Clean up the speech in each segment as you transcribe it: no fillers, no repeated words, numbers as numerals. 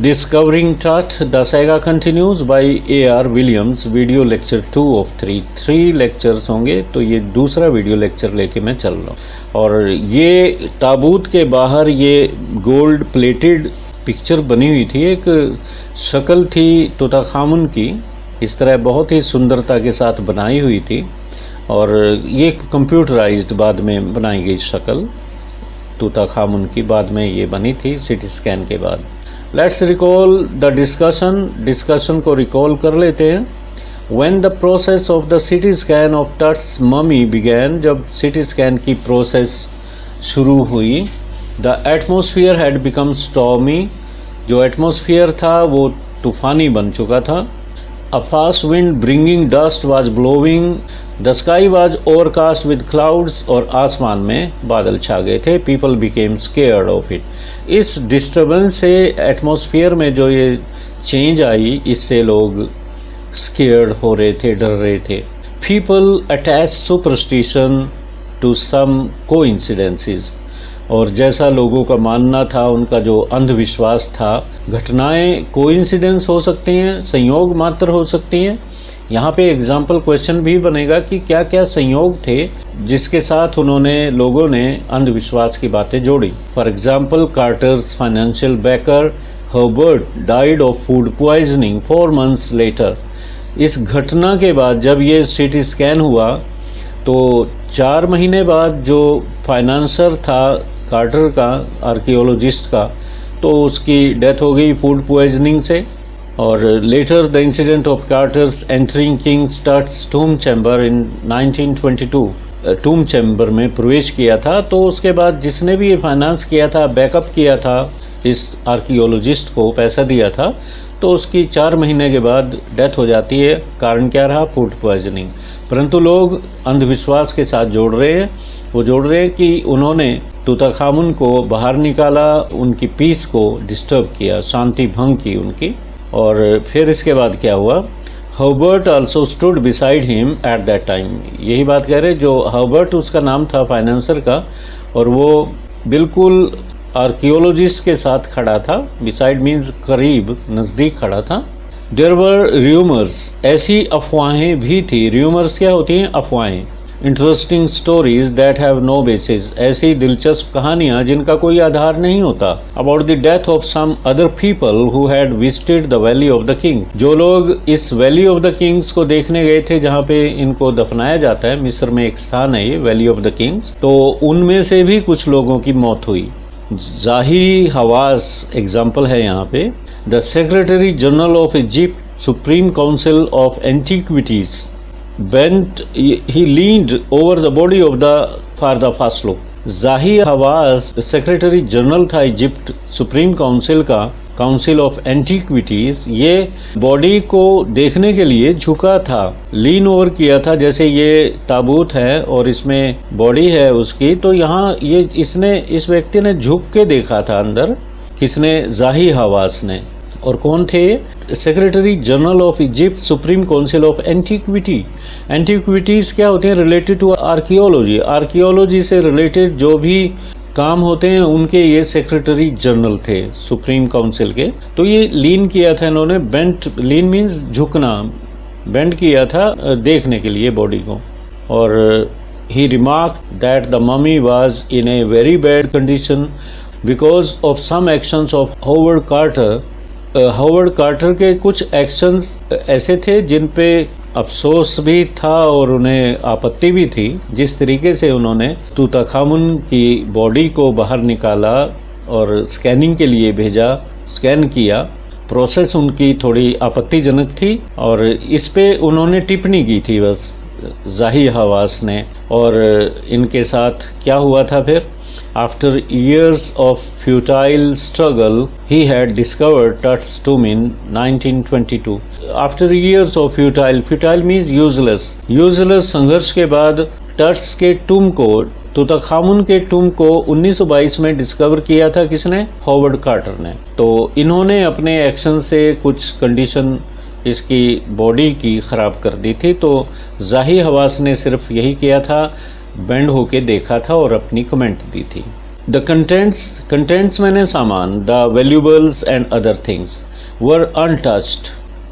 Discovering Tut, the saga continues by A.R. Williams, video lecture 2 of 3 lectures होंगे, तो ये दूसरा वीडियो लेक्चर लेके मैं चल रहा हूँ। और ये ताबूत के बाहर ये गोल्ड प्लेटेड पिक्चर बनी हुई थी, एक शक्ल थी तूताखामुन की, इस तरह बहुत ही सुंदरता के साथ बनाई हुई थी। और ये कंप्यूटराइज्ड बाद में बनाई गई शक्ल तूताखामुन की बाद में ये बनी थी सीटी स्कैन के बाद। लेट्स रिकॉल द डिस्कशन को रिकॉल कर लेते हैं। When the process of the CT scan of Tut's mummy began, जब सीटी स्कैन की प्रोसेस शुरू हुई, the atmosphere had become stormy, जो एटमॉस्फेयर था वो तूफ़ानी बन चुका था। A fast wind bringing dust was blowing. The sky was overcast with clouds, और आसमान में बादल छा गए थे। People became scared of it. इस डिस्टर्बेंस से एटमॉस्फेयर में जो ये चेंज आई, इससे लोग स्केयर्ड हो रहे थे, डर रहे थे। People attached superstition to some coincidences. और जैसा लोगों का मानना था, उनका जो अंधविश्वास था, घटनाएं कोइंसिडेंस हो सकती हैं, संयोग मात्र हो सकती हैं। यहाँ पे एग्जाम्पल क्वेश्चन भी बनेगा कि क्या क्या संयोग थे जिसके साथ लोगों ने अंधविश्वास की बातें जोड़ी। For example, Carter's financial backer Herbert died of food poisoning 4 months later. इस घटना के बाद जब ये सीटी स्कैन हुआ तो 4 महीने बाद जो फाइनेंसर था कार्टर का, आर्कियोलॉजिस्ट का, तो उसकी डेथ हो गई फूड पॉइजनिंग से। और later the incident of Carter's entering King Tut's tomb chamber in 1922, tomb chamber में प्रवेश किया था। तो उसके बाद जिसने भी ये फाइनेंस किया था, बैकअप किया था, इस आर्कियोलॉजिस्ट को पैसा दिया था, तो उसकी 4 महीने के बाद डेथ हो जाती है। कारण क्या रहा? Food poisoning. परंतु लोग अंधविश्वास के साथ जोड़ रहे हैं, वो जोड़ रहे हैं कि उन्होंने तूताखामुन को बाहर निकाला, उनकी पीस को डिस्टर्ब किया, शांति भंग की उनकी। और फिर इसके बाद क्या हुआ? Herbert also stood beside him at that time. यही बात कह रहे, जो हर्बर्ट उसका नाम था फाइनेंसर का, और वो बिल्कुल आर्कियोलॉजिस्ट के साथ खड़ा था। बिसाइड मीन्स करीब, नज़दीक खड़ा था। देयर वर र्यूमर्स, ऐसी अफवाहें भी थी। र्यूमर्स क्या होती हैं? अफवाहें। Interesting stories that have no basis, ऐसी दिलचस्प कहानियाँ जिनका कोई आधार नहीं होता। About the death of some other people who had visited the valley of the king, जो लोग इस वैली ऑफ द किंग्स को देखने गए थे जहाँ पे इनको दफनाया जाता है, मिस्र में एक स्थान है ये वैली ऑफ द किंग्स, तो उनमें से भी कुछ लोगों की मौत हुई। जाही हवास एग्जाम्पल है यहाँ पे। The secretary general of Egypt supreme council of antiquities bent, he leaned over the body of the for the first look. जाही हवास सेक्रेटरी जनरल था इजिप्ट सुप्रीम काउंसिल का, काउंसिल ऑफ एंटीक्विटीज। ये बॉडी को देखने के लिए झुका था, लीन ओवर किया था। जैसे ये ताबूत है और इसमें बॉडी है उसकी, तो यहाँ ये इस व्यक्ति ने झुक के देखा था अंदर। किसने? जाही हवास ने। और कौन थे? Secretary general of Egypt supreme council of antiquity. Antiquities क्या होते हैं? Related to archaeology. आर्कियोलॉजी से रिलेटेड जो भी काम होते हैं उनके ये सेक्रेटरी जनरल थे सुप्रीम काउंसिल के। तो ये लीन किया था इन्होंने, बेंट, लीन मीन्स झुकना, बेंड किया था देखने के लिए बॉडी को। और he remarked that the mummy was in a very bad condition because of some actions of Howard Carter. Howard Carter के कुछ एक्शंस ऐसे थे जिन पे अफसोस भी था और उन्हें आपत्ति भी थी। जिस तरीके से उन्होंने तूताखामुन की बॉडी को बाहर निकाला और स्कैनिंग के लिए भेजा, स्कैन किया, प्रोसेस उनकी थोड़ी आपत्तिजनक थी और इस पे उन्होंने टिप्पणी की थी बस जाही हवास ने। और इनके साथ क्या हुआ था फिर? After years of futile struggle, he had discovered Tut's tomb in 1922. After years of futile means useless संघर्ष के बाद टट्स के टूम को, तूताखामुन के टूम को 1922 में डिस्कवर किया था। किसने? हॉवर्ड कार्टर ने। तो इन्होंने अपने एक्शन से कुछ कंडीशन इसकी बॉडी की ख़राब कर दी थी। तो जाही हवास ने सिर्फ यही किया था, बेंड होके देखा था और अपनी कमेंट दी थी। द कंटेंट्स मैंने सामान, the valuables and other things were untouched,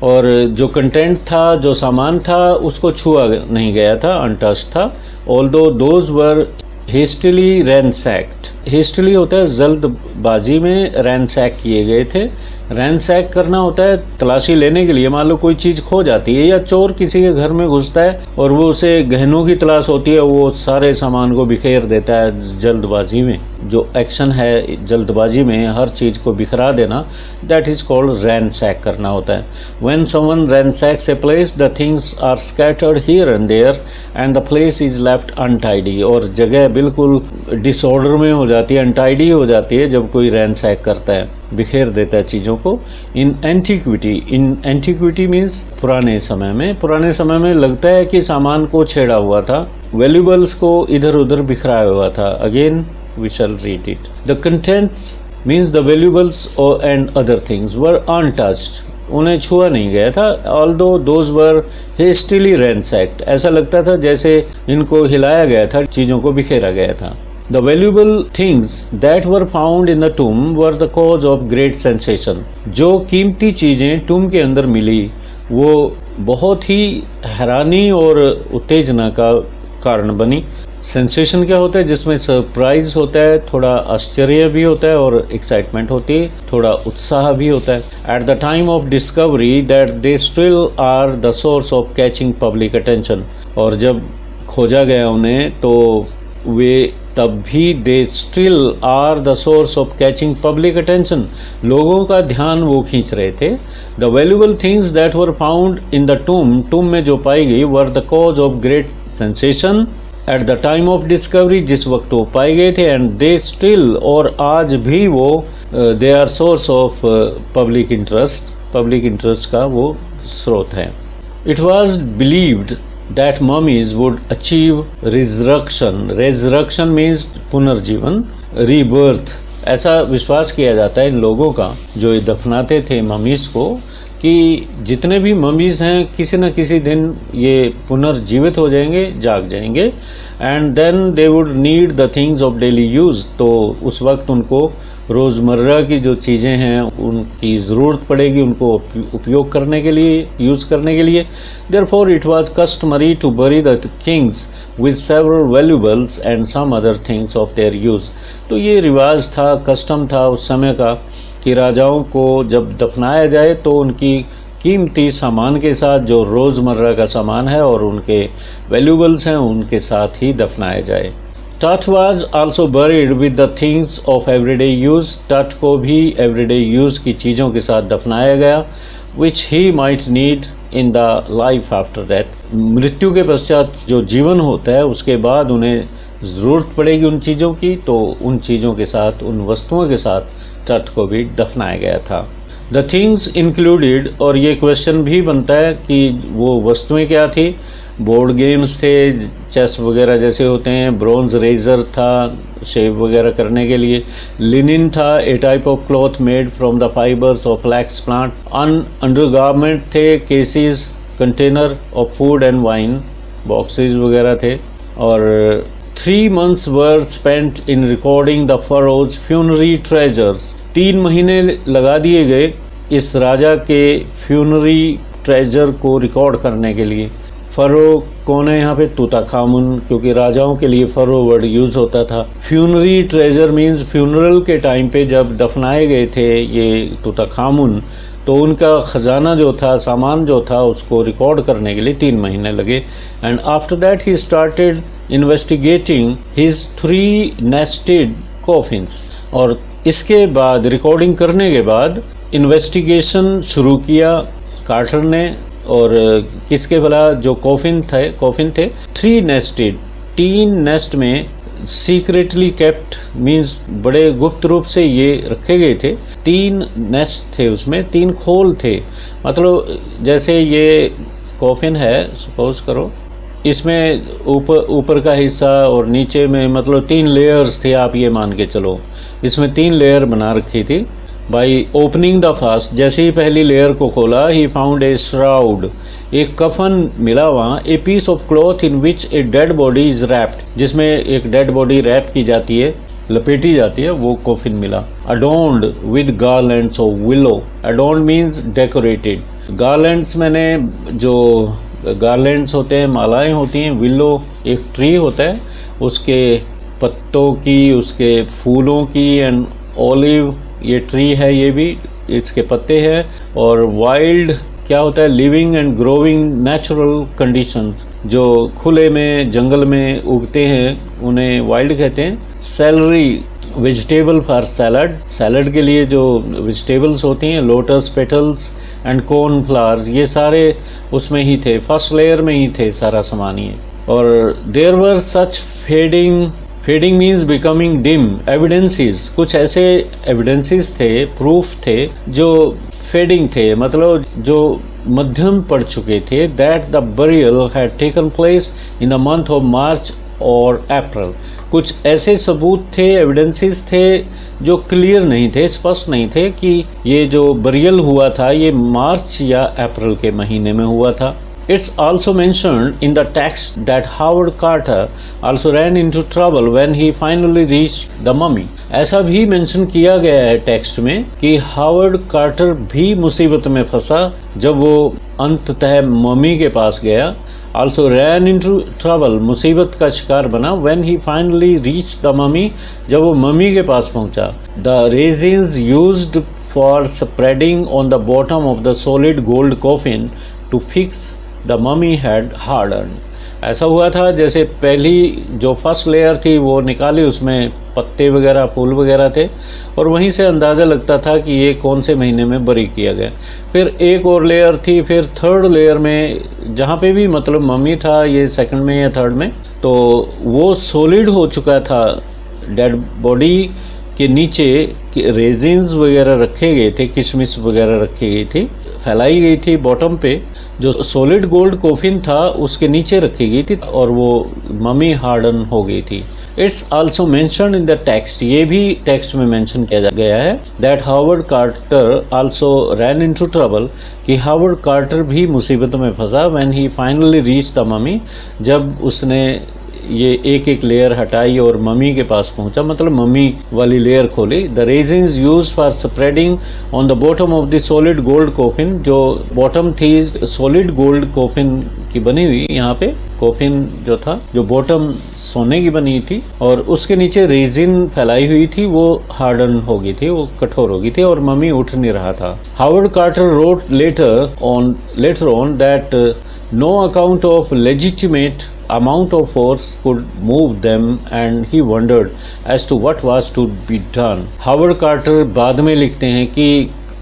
और जो कंटेंट था, जो सामान था, उसको छुआ नहीं गया था, अनटच्ड था। Although those were hastily ransacked, hastily होता है जल्दबाजी में, रैनसैक किए गए थे। रैनसैक करना होता है तलाशी लेने के लिए, मान लो कोई चीज़ खो जाती है या चोर किसी के घर में घुसता है और वो उसे गहनों की तलाश होती है, वो सारे सामान को बिखेर देता है जल्दबाजी में। जो एक्शन है जल्दबाजी में हर चीज़ को बिखरा देना, दैट इज़ कॉल्ड रैनसैक करना होता है। When someone ransacks a place the things are scattered here and there and the place is left untidy, और जगह बिल्कुल डिसऑर्डर में हो जाती है, अनटाइडी हो जाती है जब कोई रैनसैक करता है, बिखेर देता है चीज़ों को। इन एंटीक्विटी मीन्स पुराने समय में लगता है कि सामान को छेड़ा हुआ था, वैल्यूबल्स को इधर उधर बिखराया हुआ था। Again we shall read it. The contents means the valuables and other things were untouched. उन्हें छुआ नहीं गया था। Although those were hastily ransacked. ऐसा लगता था जैसे इनको हिलाया गया था, चीज़ों को बिखेरा गया था। The valuable things that were found in the tomb were the cause of great sensation. जो कीमती चीज़ें टूम के अंदर मिली वो बहुत ही हैरानी और उत्तेजना का कारण बनी। सेंसेशन क्या होता है? जिसमें सरप्राइज होता है, थोड़ा आश्चर्य भी होता है और एक्साइटमेंट होती है, थोड़ा उत्साह भी होता है। At the time of discovery that they still are the source of catching public attention, और जब खोजा गया उन्हें तो वे तब भी they still are the source of catching public attention, लोगों का ध्यान वो खींच रहे थे। The valuable things that were found in the tomb में जो पाई गई were the cause of great sensation at the time of discovery, जिस वक्त वो पाए गए थे, एंड दे स्टिल, और आज भी वो they are source of public interest का वो स्रोत है। It was believed that mummies would achieve resurrection means पुनर्जीवन, रीबर्थ। ऐसा विश्वास किया जाता है इन लोगों का जो दफनाते थे ममीज को, कि जितने भी ममीज़ हैं किसी न किसी दिन ये पुनर्जीवित हो जाएंगे, जाग जाएंगे। And then they would need the things of daily use, तो उस वक्त उनको रोज़मर्रा की जो चीज़ें हैं उनकी ज़रूरत पड़ेगी, उनको उपयोग करने के लिए, यूज़ करने के लिए। Therefore it was customary to bury the kings with several valuables and some other things of their use. तो ये रिवाज था, कस्टम था उस समय का कि राजाओं को जब दफनाया जाए तो उनकी कीमती सामान के साथ, जो रोज़मर्रा का सामान है और उनके वैल्यूबल्स हैं, उनके साथ ही दफनाया जाए। टट was also buried with the things of everyday use, टट को भी एवरीडे यूज़ की चीज़ों के साथ दफनाया गया। Which he might need in the life after death, मृत्यु के पश्चात जो जीवन होता है उसके बाद उन्हें ज़रूरत पड़ेगी उन चीज़ों की, तो उन चीज़ों के साथ, उन वस्तुओं के साथ टट को भी दफनाया गया था। द थिंग्स इंक्लूडेड, और ये क्वेश्चन भी बनता है कि वो वस्तुएं क्या थी। बोर्ड गेम्स थे, चेस वगैरह जैसे होते हैं, ब्रॉन्ज रेजर था शेव वगैरह करने के लिए, लिनिन था, a type of cloth made from the fibres of flax plant, undergarment थे, cases, container of food and wine, boxes वगैरह थे। और 3 months were spent in recording the pharaoh's funerary treasures. 3 महीने लगा दिए गए इस राजा के फ्यूनरी ट्रेजर को रिकॉर्ड करने के लिए। फ़रो कौन है यहाँ पे? तूताखामुन, क्योंकि राजाओं के लिए फ़रो वर्ड यूज़ होता था। फ्यूनरी ट्रेजर मीन्स फ्यूनरल के टाइम पे जब दफनाए गए थे ये तूताखामुन, तो उनका ख़जाना जो था, सामान जो था, उसको रिकॉर्ड करने के लिए 3 महीने लगे। And after that he started investigating his 3 nested coffins, और इसके बाद रिकॉर्डिंग करने के बाद इन्वेस्टिगेशन शुरू किया कार्टर ने। और किसके भला? जो कॉफिन थे 3 नेस्टेड, 3 नेस्ट में सीक्रेटली केप्ट मीन्स बड़े गुप्त रूप से ये रखे गए थे। 3 नेस्ट थे, उसमें 3 खोल थे। मतलब जैसे ये कॉफिन है, सपोज करो, इसमें ऊपर का हिस्सा और नीचे में मतलब 3 लेयर्स थे, आप ये मान के चलो। इसमें 3 लेयर बना रखी थी। बाई ओपनिंग द फर्स्ट, जैसे ही पहली लेयर को खोला, ही फाउंड ए श्राउड, एक कफन मिला वहाँ। A piece of cloth in which a dead body is wrapped, जिसमें एक डेड बॉडी रैप की जाती है। लपेटी जाती है, वो कॉफिन मिला। Adorned with garlands of willow, adorned means decorated, garlands मैंने जो गार्लैंड्स होते हैं, मालाएं होती हैं, विलो एक ट्री होता है, उसके पत्तों की, उसके फूलों की, एंड ऑलिव ये ट्री है, ये भी इसके पत्ते हैं। और वाइल्ड क्या होता है, living and growing natural conditions, जो खुले में जंगल में उगते हैं उन्हें वाइल्ड कहते हैं। Salary vegetable for salad, salad के लिए जो वेजिटेबल्स होती हैं, lotus petals and corn flowers, ये सारे उसमें ही थे, फर्स्ट लेयर में ही थे सारा सामान ये। और there were such fading means becoming dim evidences, कुछ ऐसे एविडेंसेस थे, प्रूफ थे जो फेडिंग थे, मतलब जो मध्यम पड़ चुके थे, that the burial had taken place in the month of March और अप्रैल। कुछ ऐसे सबूत थे, एविडेंसेस थे जो क्लियर नहीं थे, स्पष्ट नहीं थे कि ये जो बरियल हुआ था ये मार्च या अप्रैल के महीने में हुआ था। It's also mentioned in the text that Howard Carter also ran into trouble when he finally reached the mummy. ऐसा भी मेंशन किया गया है टेक्स्ट में कि हावर्ड कार्टर भी मुसीबत में फंसा जब वो अंततः मम्मी के पास गया। Also ran into trouble, मुसीबत का शिकार बना, when he finally reached the mummy, जब वो मम्मी के पास पहुंचा। The resins used for spreading on the bottom of the solid gold coffin to fix the mummy had harden. ऐसा हुआ था जैसे पहली जो फर्स्ट लेयर थी वो निकाली, उसमें पत्ते वगैरह फूल वगैरह थे, और वहीं से अंदाज़ा लगता था कि ये कौन से महीने में बरी किया गया। फिर एक और लेयर थी, फिर थर्ड लेयर में जहाँ पे भी मतलब मम्मी था, ये सेकंड में या थर्ड में, तो वो सॉलिड हो चुका था। डेड बॉडी के नीचे रेजिन्स वगैरह रखे गए थे, किशमिश वगैरह रखी गई थी, फैलाई गई थी बॉटम पे, जो सॉलिड गोल्ड कोफिन था उसके नीचे रखी गई थी, और वो मम्मी हार्डन हो गई थी। It's also mentioned in the text, ये भी टेक्स्ट में मेंशन किया गया है, that Howard Carter also ran into trouble, कि हावर्ड कार्टर भी मुसीबत में फंसा, when he finally reach the mummy, जब उसने ये एक एक लेयर हटाई और मम्मी के पास पहुंचा, मतलब मम्मी वाली लेयर खोली। The resins use for spreading on the bottom of the solid gold coffin, जो बॉटम थी सॉलिड गोल्ड कोफिन की बनी हुई, यहाँ पे कोफिन जो था, जो बॉटम सोने की बनी थी, और उसके नीचे रेजिन फैलाई हुई थी, वो हार्डन हो गई थी, वो कठोर हो गई थी, और मम्मी उठ नहीं रहा था। Howard Carter wrote letter on that no account of legitimate amount of force could move them, and he wondered as to what was to be done. Howard Carter बाद में लिखते हैं कि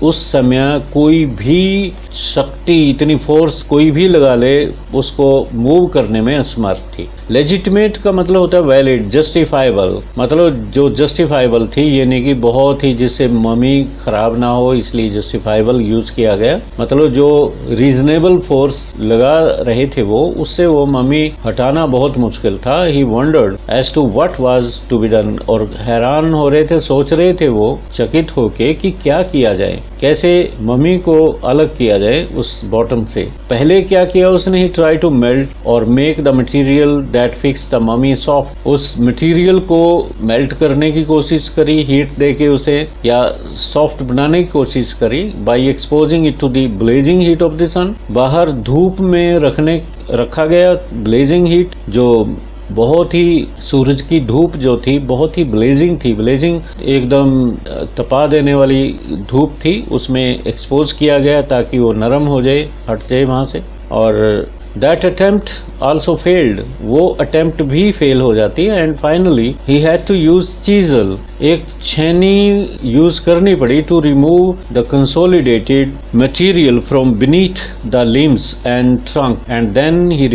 उस समय कोई भी शक्ति, इतनी फोर्स कोई भी लगा ले, उसको मूव करने में असमर्थ थी। लेजिटिमेट का मतलब होता है वैलिड, जस्टिफाइबल, मतलब जो जस्टिफाइबल थी, यानी कि बहुत ही जिससे मम्मी खराब ना हो, इसलिए जस्टिफाइबल यूज किया गया, मतलब जो रीजनेबल फोर्स लगा रहे थे वो, उससे वो मम्मी हटाना बहुत मुश्किल था। He wondered as to what was to be done, और हैरान हो रहे थे, सोच रहे थे वो चकित होके कि क्या किया जाए, कैसे मम्मी को अलग किया जाए उस बॉटम से। पहले क्या किया उसने, ही ट्राई टू मेल्ट और make the material that fix the mummy soft, उस मटेरियल को मेल्ट करने की कोशिश करी, हीट देके उसे, या सॉफ्ट बनाने की कोशिश करी, by exposing it to the blazing heat of the sun, बाहर धूप में रखा गया, ब्लेजिंग हीट, जो बहुत ही सूरज की धूप जो थी बहुत ही ब्लेजिंग थी, ब्लेजिंग एकदम तपा देने वाली धूप थी, उसमें एक्सपोज किया गया ताकि वो नरम हो जाए, हट जाए वहाँ से। और दैट अटेम्प्ट आल्सो फेल्ड, वो अटेम्प्ट भी फेल हो जाती है। And finally he had to use chisel, एक छेनी यूज करनी पड़ी, to remove the consolidated material from beneath the limbs and trunk, and then he the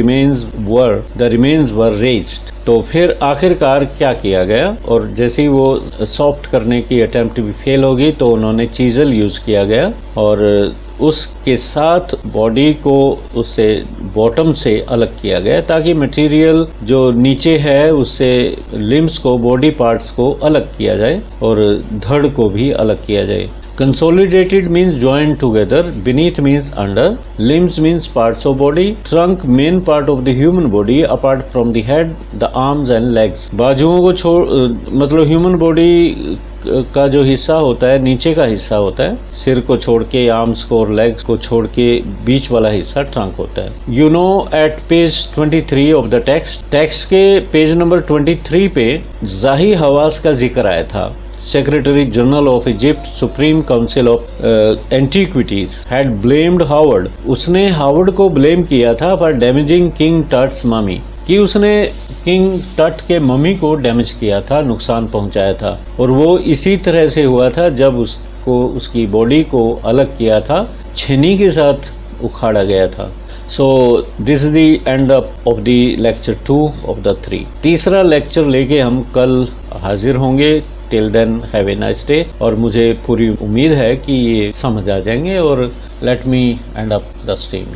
remains were raised. तो फिर आखिरकार क्या किया गया, और जैसे ही वो सॉफ्ट करने की अटेम्प्ट भी फेल होगी तो उन्होंने चीजल यूज किया गया, और उसके साथ बॉडी को उससे बॉटम से अलग किया गया, ताकि मटेरियल जो नीचे है उससे लिम्स को, बॉडी पार्ट्स को अलग किया जाए, और धड़ को भी अलग किया जाए। Consolidated means joined together, beneath means under, limbs means parts of body, trunk main part of the human body apart from the head, the arms and legs. बाजुओं को छोड़ मतलब ह्यूमन बॉडी का जो हिस्सा होता है नीचे का हिस्सा होता है, सिर को छोड़ के आर्म्स को और लेग्स को छोड़ के बीच वाला हिस्सा ट्रंक होता है। You know at page 23 of the text के पेज नंबर 23 पे जाही हवास का जिक्र आया था। Secretary general of Egypt supreme council of antiquities had blamed Howard, उसने हावर्ड को ब्लेम किया था for damaging king Tut's mummy, कि उसने किंग टट के मम्मी को डैमेज किया था, नुकसान पहुंचाया था। और वो इसी तरह से हुआ था जब उसको उसकी बॉडी को अलग किया था, छेनी के साथ उखाड़ा गया था। So this is the end of the lecture 2 of the 3। तीसरा लेक्चर लेके हम कल हाजिर होंगे। Till then have a nice day. और मुझे पूरी उम्मीद है कि ये समझ आ जाएंगे। और let me and up the stream.